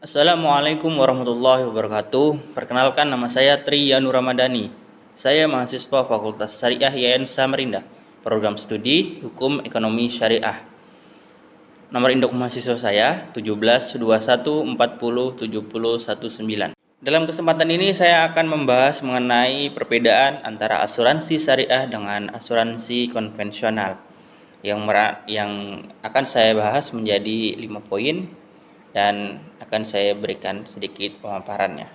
Assalamualaikum warahmatullahi wabarakatuh. Perkenalkan, nama saya Tri Yanu Ramadhani. Saya mahasiswa Fakultas Syariah YN Samarinda, Program Studi Hukum Ekonomi Syariah. Nomor induk mahasiswa saya 1721407019. Dalam kesempatan ini saya akan membahas mengenai perbedaan antara asuransi syariah dengan asuransi konvensional. Yang akan saya bahas menjadi 5 poin dan akan saya berikan sedikit pemaparannya.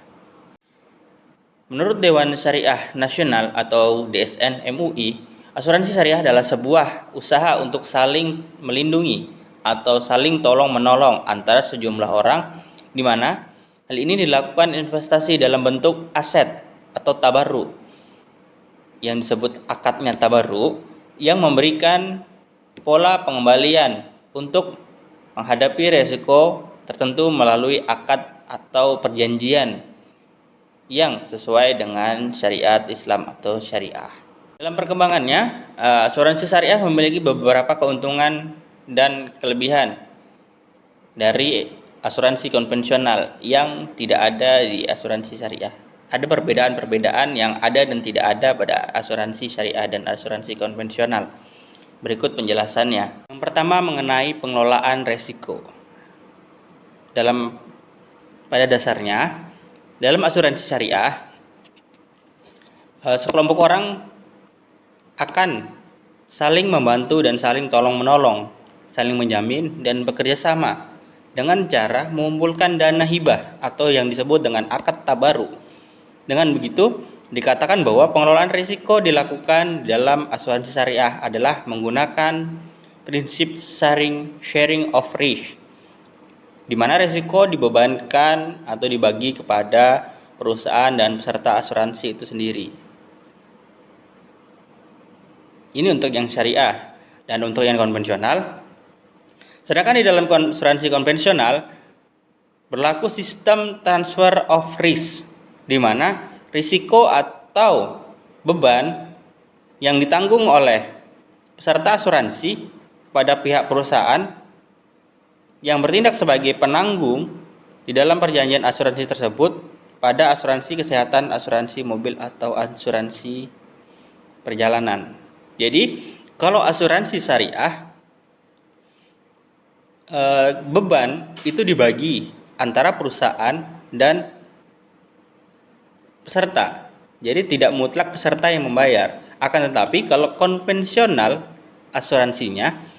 Menurut Dewan Syariah Nasional atau DSN MUI, asuransi syariah adalah sebuah usaha untuk saling melindungi atau saling tolong-menolong antara sejumlah orang, di mana hal ini dilakukan investasi dalam bentuk aset atau tabarru, yang disebut akadnya tabarru, yang memberikan pola pengembalian untuk menghadapi resiko tertentu melalui akad atau perjanjian yang sesuai dengan syariat Islam atau syariah. Dalam perkembangannya, asuransi syariah memiliki beberapa keuntungan dan kelebihan dari asuransi konvensional yang tidak ada di asuransi syariah. Ada perbedaan-perbedaan yang ada dan tidak ada pada asuransi syariah dan asuransi konvensional. Berikut penjelasannya. Yang pertama, mengenai pengelolaan resiko. Pada dasarnya, dalam asuransi syariah, sekelompok orang akan saling membantu dan saling tolong-menolong, saling menjamin dan bekerja sama dengan cara mengumpulkan dana hibah atau yang disebut dengan akad tabaru. Dengan begitu, dikatakan bahwa pengelolaan risiko dilakukan dalam asuransi syariah adalah menggunakan prinsip sharing of risk, di mana risiko dibebankan atau dibagi kepada perusahaan dan peserta asuransi itu sendiri. Ini untuk yang syariah. Dan untuk yang konvensional, sedangkan di dalam asuransi konvensional berlaku sistem transfer of risk, di mana risiko atau beban yang ditanggung oleh peserta asuransi pada pihak perusahaan yang bertindak sebagai penanggung di dalam perjanjian asuransi tersebut pada asuransi kesehatan, asuransi mobil, atau asuransi perjalanan. Jadi, kalau asuransi syariah, beban itu dibagi antara perusahaan dan peserta. Jadi tidak mutlak peserta yang membayar. Akan tetapi kalau konvensional asuransinya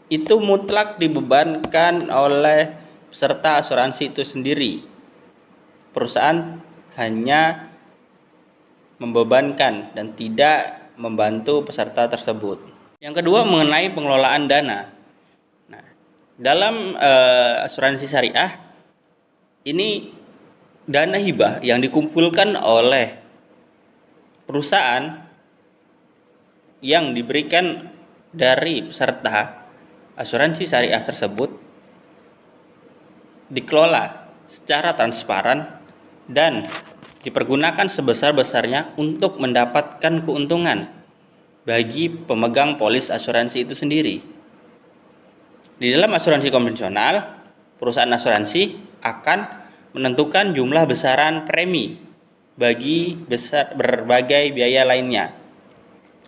itu mutlak dibebankan oleh peserta asuransi itu sendiri. Perusahaan hanya membebankan dan tidak membantu peserta tersebut. Yang kedua, mengenai pengelolaan dana. Nah, dalam asuransi syariah ini dana hibah yang dikumpulkan oleh perusahaan yang diberikan dari peserta asuransi syariah tersebut dikelola secara transparan dan dipergunakan sebesar-besarnya untuk mendapatkan keuntungan bagi pemegang polis asuransi itu sendiri. Di dalam asuransi konvensional, perusahaan asuransi akan menentukan jumlah besaran premi bagi berbagai biaya lainnya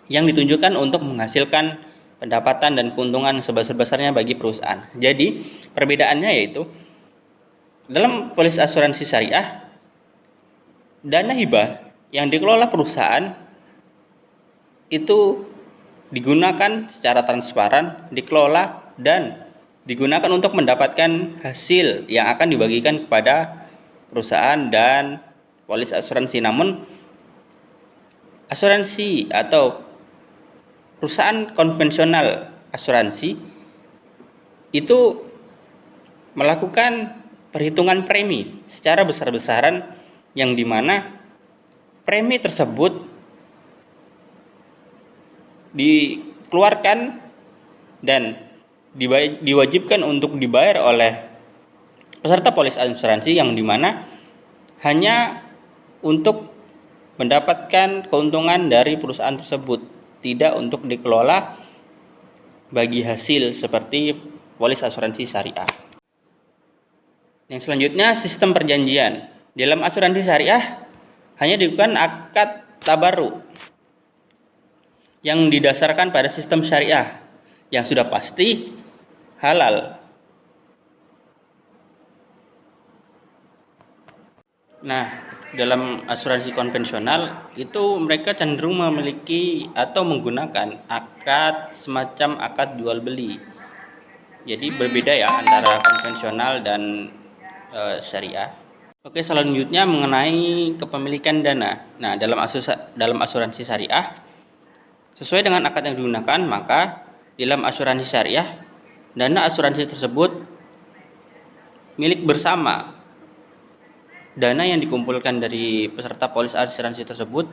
yang ditunjukkan untuk menghasilkan pendapatan dan keuntungan sebesar-besarnya bagi perusahaan. Jadi, perbedaannya yaitu dalam polis asuransi syariah, dana hibah yang dikelola perusahaan itu digunakan secara transparan, dikelola dan digunakan untuk mendapatkan hasil yang akan dibagikan kepada perusahaan dan polis asuransi. Namun asuransi atau perusahaan konvensional asuransi itu melakukan perhitungan premi secara besar-besaran, yang dimana premi tersebut dikeluarkan dan diwajibkan untuk dibayar oleh peserta polis asuransi, yang dimana hanya untuk mendapatkan keuntungan dari perusahaan tersebut, tidak untuk dikelola bagi hasil seperti polis asuransi syariah. Yang selanjutnya sistem perjanjian. Dalam asuransi syariah hanya dilakukan akad tabarru yang didasarkan pada sistem syariah yang sudah pasti halal. Nah, dalam asuransi konvensional itu mereka cenderung memiliki atau menggunakan akad semacam akad jual beli. Jadi berbeda ya antara konvensional dan syariah. Oke, selanjutnya mengenai kepemilikan dana. Nah, dalam asuransi syariah sesuai dengan akad yang digunakan, maka dalam asuransi syariah dana asuransi tersebut milik bersama. Dana yang dikumpulkan dari peserta polis asuransi tersebut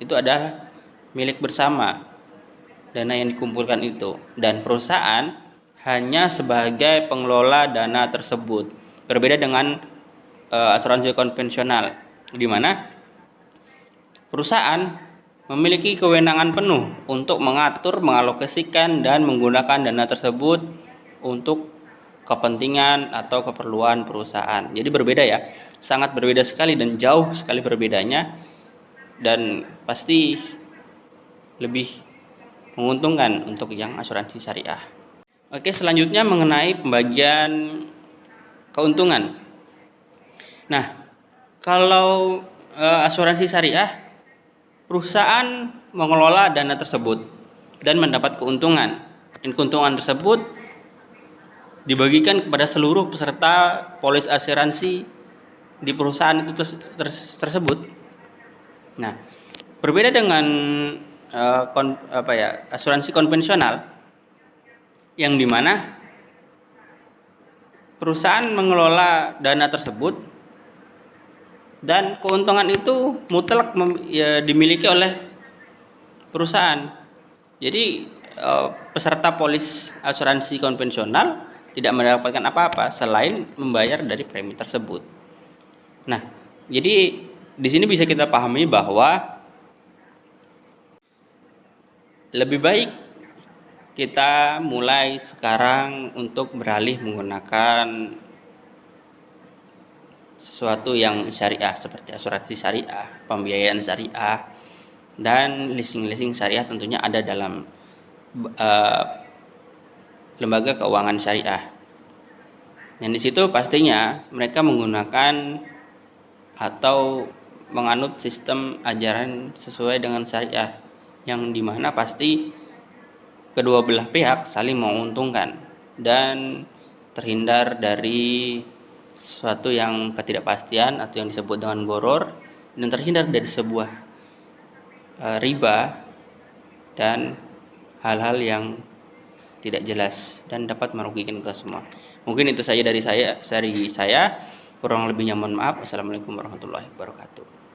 itu adalah milik bersama. Dana yang dikumpulkan itu, dan perusahaan hanya sebagai pengelola dana tersebut. Berbeda dengan asuransi konvensional, di mana perusahaan memiliki kewenangan penuh untuk mengatur, mengalokasikan, dan menggunakan dana tersebut untuk kepentingan atau keperluan perusahaan. Jadi berbeda ya, sangat berbeda sekali dan jauh sekali berbedanya, dan pasti lebih menguntungkan untuk yang asuransi syariah. Oke, selanjutnya mengenai pembagian keuntungan. Nah, kalau asuransi syariah, perusahaan mengelola dana tersebut dan mendapat keuntungan. Keuntungan tersebut dibagikan kepada seluruh peserta polis asuransi di perusahaan itu tersebut. Nah, berbeda dengan asuransi konvensional yang dimana perusahaan mengelola dana tersebut dan keuntungan itu mutlak dimiliki oleh perusahaan. Jadi peserta polis asuransi konvensional tidak mendapatkan apa-apa selain membayar dari premi tersebut. Nah, jadi di sini bisa kita pahami bahwa lebih baik kita mulai sekarang untuk beralih menggunakan sesuatu yang syariah seperti asuransi syariah, pembiayaan syariah, dan leasing syariah tentunya ada dalam lembaga keuangan syariah. Dan di situ pastinya mereka menggunakan atau menganut sistem ajaran sesuai dengan syariah, yang dimana pasti kedua belah pihak saling menguntungkan dan terhindar dari sesuatu yang ketidakpastian atau yang disebut dengan gharar, dan terhindar dari sebuah riba dan hal-hal yang tidak jelas dan dapat merugikan kita semua. Mungkin itu saja dari saya. Kurang lebihnya mohon maaf. Wassalamualaikum warahmatullahi wabarakatuh.